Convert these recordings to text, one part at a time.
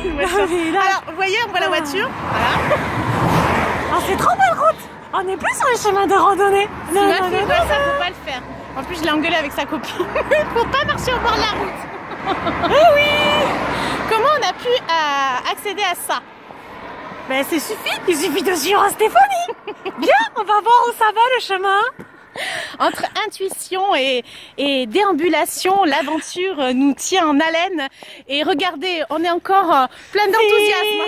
une voiture. Alors, vous voyez, on voit la voiture. Voilà. Ah, c'est trop belle route. On n'est plus sur les chemins de randonnée. C'est ma fille, ouais, ça faut pas le faire. En plus, je l'ai engueulé avec sa copine. Faut pas marcher au bord de la route. Eh oui. Comment on a pu accéder à ça? Ben, il suffit de suivre Stéphanie. Viens, on va voir où ça va le chemin. Entre intuition et déambulation, l'aventure nous tient en haleine. Et regardez, on est encore plein d'enthousiasme.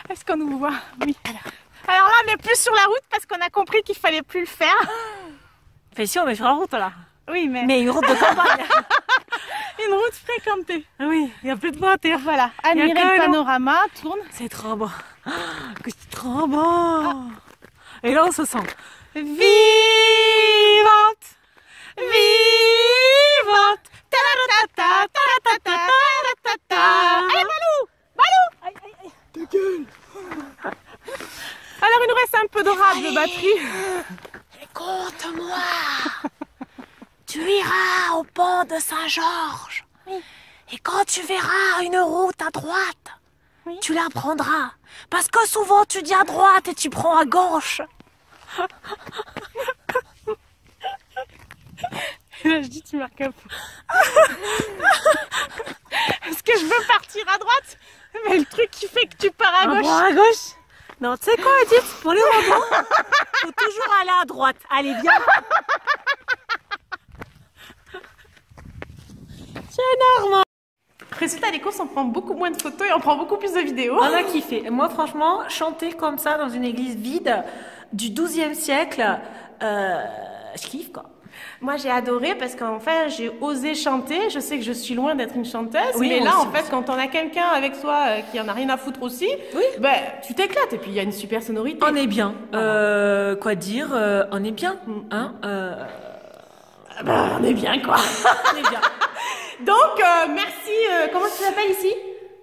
Est-ce qu'on nous voit? Oui. Alors là, on n'est plus sur la route parce qu'on a compris qu'il fallait plus le faire. Mais si, on est sur la route là. Oui, mais une route de campagne. Une route fréquentée. Oui, il n'y a plus de voiture. Voilà, admirez le panorama, tourne. C'est trop beau. C'est trop beau. Et là, on se sent vivante. Vivante. Allez, Balou! Balou! Ta gueule! Alors, il nous reste un peu de rade de batterie. Écoute-moi. Tu iras au pont de Saint-Georges. Oui. Et quand tu verras une route à droite, oui, tu la prendras. Parce que souvent tu dis à droite et tu prends à gauche. Et là je dis tu marques un peu. Est-ce que je veux partir à droite? Mais le truc qui fait que tu pars à gauche. À gauche? Non, tu sais quoi Edith? Pour les robots, faut toujours aller à droite. Allez, viens. C'est normal. Résultat des courses, on prend beaucoup moins de photos et on prend beaucoup plus de vidéos. On a kiffé. Moi, franchement, chanter comme ça dans une église vide du XIIe siècle, je kiffe quoi. Moi, j'ai adoré parce qu'en fait, j'ai osé chanter. Je sais que je suis loin d'être une chanteuse, oui, mais là, en fait, quand on a quelqu'un avec soi qui en a rien à foutre aussi, oui, ben, tu t'éclates. Et puis, il y a une super sonorité. On est bien. Quoi dire on est bien. Hein on est bien, quoi. On est bien. Donc, merci. Comment tu t'appelles ici?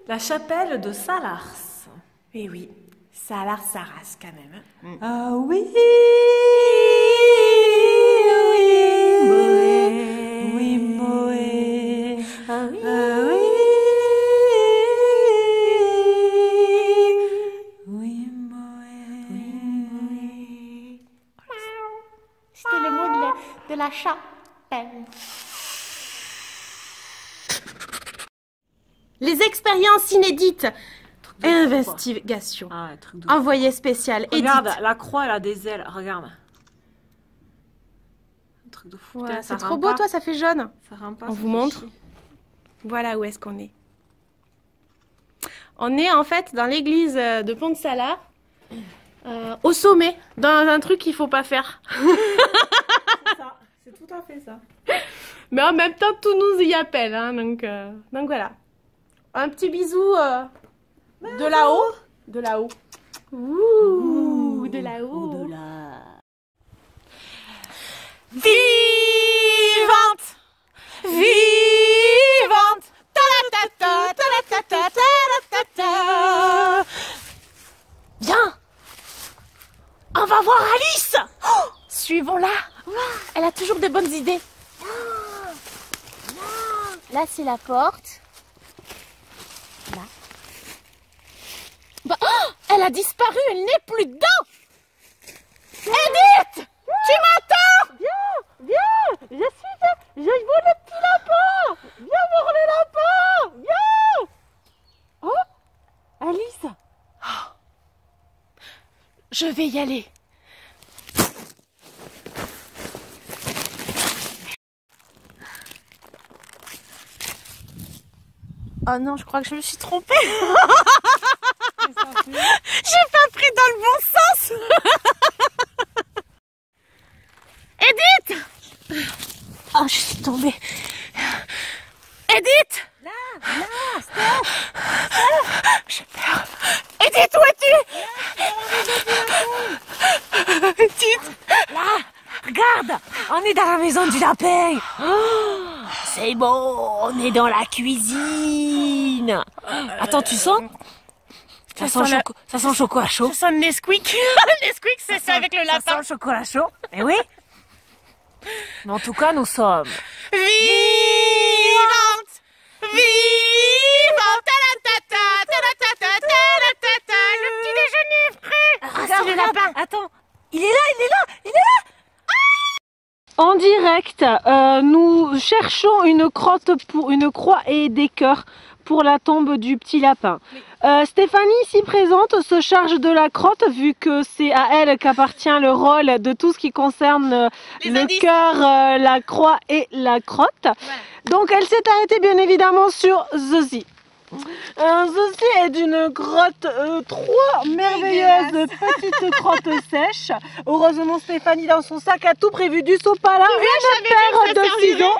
La chapelle de Salars. Eh oui, Salars, Sarras, quand même. Hein. Ah oui. Oui, Moé. Ah oui. Oui, Moé. C'était le mot de la chapelle. Les expériences inédites. Investigation. Ah, truc de envoyé spécial. Regarde, Edith. la croix, elle a des ailes. Regarde. Un truc de fou. Ouais, c'est trop beau, toi, ça fait jaune. Ça rend pas. On vous montre. Voilà où est-ce qu'on est. On est en fait dans l'église de Pont-de-Salars, au sommet, dans un truc qu'il faut pas faire. C'est ça. C'est tout à fait ça. Mais en même temps, tout nous y appelle. Hein, donc voilà. Un petit bisou de là-haut. De là-haut. Ouh, de là-haut. De là. Vivante! Vivante! Ta-la-ta-ta, ta-la-ta-ta, ta-la-ta-ta. Viens! On va voir Alice! Oh, suivons-la. Elle a toujours des bonnes idées. Là, c'est la porte. Là. Bah, oh, elle a disparu, elle n'est plus dedans. Edith, tu m'entends? Viens, je vois le petit lapin. Viens voir le lapin, viens. Oh, Alice. Oh. Je vais y aller. Oh non, je crois que je me suis trompée. J'ai pas pris dans le bon sens. Edith! Oh, je suis tombée. Edith! Là, stop! J'ai peur. Edith, où es-tu? Edith! Là! Regarde! On est dans la maison du lapin! Oh, c'est beau! On est dans la cuisine! Attends, tu sens? Ça sent le chocolat chaud. Ça sent le Nesquik. Le Nesquik, c'est ça avec le lapin. Ça sent le chocolat chaud. Eh oui! Mais en tout cas, nous sommes... Vivante! Vivante! Le petit déjeuner est prêt! Regarde le lapin. Attends, il est là. En direct, nous cherchons une croix et des cœurs pour la tombe du petit lapin. Stéphanie, ici présente, se charge de la crotte vu que c'est à elle qu'appartient le rôle de tout ce qui concerne le cœur, la croix et la crotte. Voilà. Donc elle s'est arrêtée bien évidemment sur Zosie. Zosie est d'une grotte, 3 merveilleuses petites crottes sèches. Heureusement Stéphanie dans son sac a tout prévu, du sopalin, une paire de ciseaux.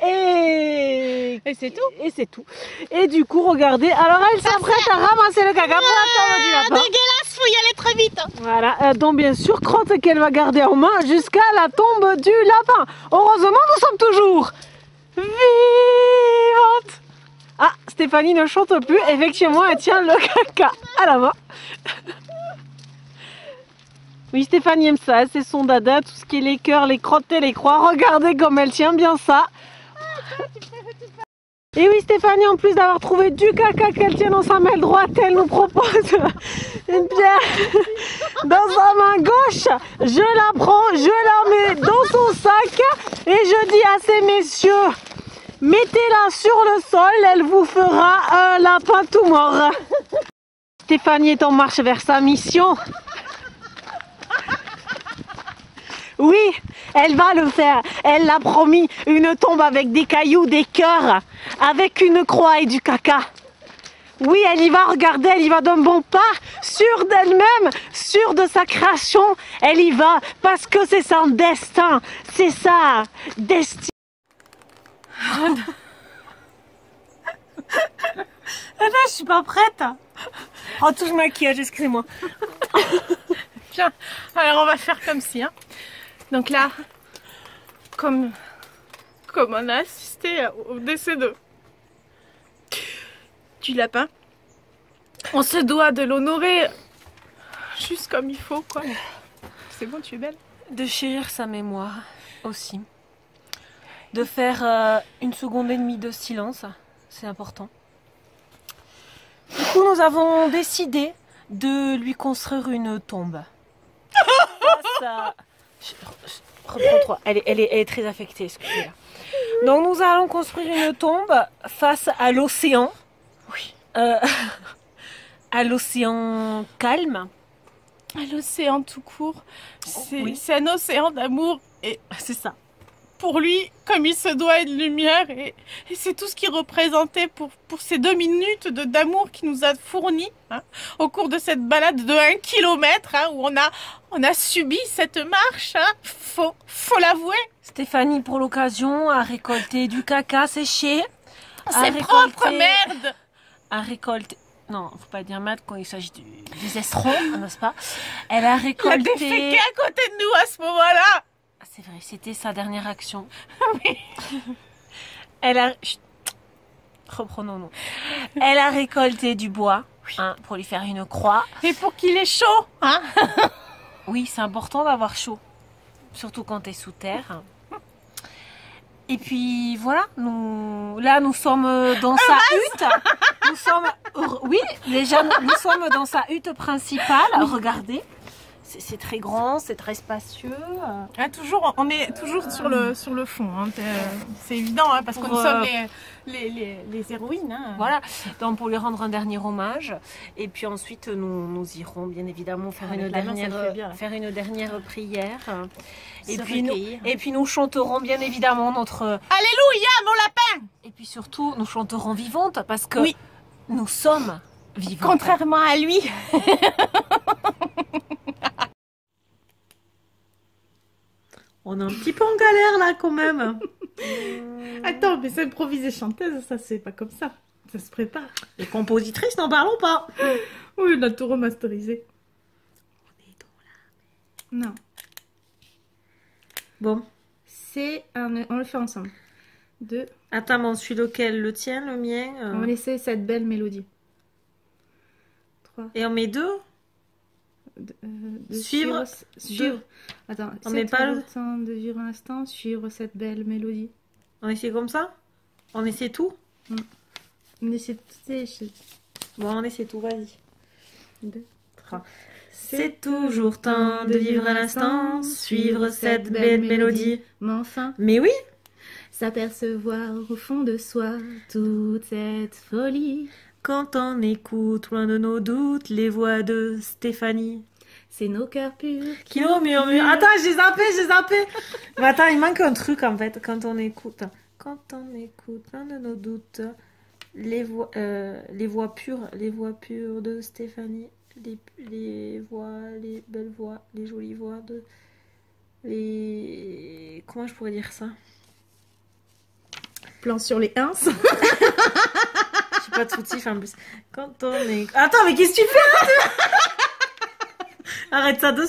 Et c'est tout. Et c'est tout. Et du coup, regardez, alors elle s'apprête à ramasser le caca pour la tombe du lapin. Dégueulasse, faut y aller très vite. Voilà, donc bien sûr, crotte qu'elle va garder en main jusqu'à la tombe du lapin. Heureusement, nous sommes toujours vivantes. Ah, Stéphanie ne chante plus, effectivement, elle tient le caca à la main. Oui, Stéphanie aime ça, c'est son dada, tout ce qui est les cœurs, les crottes et les croix. Regardez comme elle tient bien ça. Et oui, Stéphanie, en plus d'avoir trouvé du caca qu'elle tient dans sa main droite, elle nous propose une pierre dans sa main gauche. Je la prends, je la mets dans son sac et je dis à ces messieurs, mettez-la sur le sol, elle vous fera un lapin tout mort. Stéphanie est en marche vers sa mission. Oui, elle va le faire. Elle l'a promis. Une tombe avec des cailloux, des cœurs, avec une croix et du caca. Oui, elle y va, regardez, elle y va d'un bon pas, sûre d'elle-même, sûre de sa création. Elle y va parce que c'est son destin. C'est ça, destin. Attends, je suis pas prête. Oh, touche maquillage, excusez-moi. Tiens, alors on va faire comme si, hein. Donc là, comme on a assisté au décès du lapin, on se doit de l'honorer juste comme il faut, quoi. C'est bon, tu es belle. De chérir sa mémoire aussi. De faire 1,5 seconde de silence, c'est important. Du coup, nous avons décidé de lui construire une tombe. Ça... Reprends-toi, elle est très affectée, excusez-moi. Donc nous allons construire une tombe face à l'océan. Oui. À l'océan calme. À l'océan tout court. C'est Oui. un océan d'amour et C'est ça. pour lui, comme il se doit une lumière et c'est tout ce qu'il représentait pour ces 2 minutes d'amour qu'il nous a fourni, hein, au cours de cette balade de 1 kilomètre, hein, où on a subi cette marche, hein, faut l'avouer. Stéphanie, pour l'occasion, a récolté du caca séché. C'est propre, merde. A récolté... Non, faut pas dire merde quand il s'agit des esterons, n'est-ce pas? Elle a Il a récolté... déféqué à côté de nous à ce moment-là. C'est vrai, c'était sa dernière action. Oui. Elle a... Chut. Reprenons-nous. Elle a récolté du bois, hein, pour lui faire une croix. Et pour qu'il ait chaud, hein. Oui, c'est important d'avoir chaud. Surtout quand tu es sous terre. Et puis voilà, nous sommes dans sa hutte. Nous sommes... Oui, déjà, nous sommes dans sa hutte principale. Regardez. C'est très grand, c'est très spacieux. Ah, on est toujours sur le fond, hein. C'est évident, hein, parce que nous sommes les héroïnes. Hein. Voilà, donc pour lui rendre un dernier hommage. Et puis ensuite, nous irons bien évidemment faire une dernière prière. Et puis nous chanterons bien évidemment notre... Alléluia, mon lapin. Et puis surtout, nous chanterons vivante parce que oui. Nous sommes vivantes. Contrairement à lui. On est un petit peu en galère là quand même. Attends, mais s'improviser chanteuse, ça c'est pas comme ça. Ça se prépare. Les compositrices, n'en parlons pas. Oui, on a tout remasterisé. Non. Bon. On le fait ensemble. 2. Attends, mais on suit lequel? Le tien, le mien On va laisser cette belle mélodie. 3. Et on met 2? de Suivre suivre. Attends, On met pas le- le temps de vivre un instant, suivre cette belle mélodie. On essaie comme ça? On essaie tout? Mais c'est... Bon, on essaie tout, vas-y. 2, 3. C'est toujours temps de vivre à l'instant, suivre cette belle mélodie. Mais enfin, Mais oui! s'apercevoir au fond de soi toute cette folie. Quand on écoute loin de nos doutes les voix de Stéphanie. C'est nos cœurs purs Qui nous murmure. Attends, j'ai zappé. Mais attends, il manque un truc en fait. Quand on écoute loin de nos doutes les voix pures de Stéphanie. Les belles voix, les jolies voix de... Comment je pourrais dire ça? Plan sur les ins. Je suis pas de soutif en plus. Quand on est... Attends, mais qu'est-ce que tu fais? Arrête ça de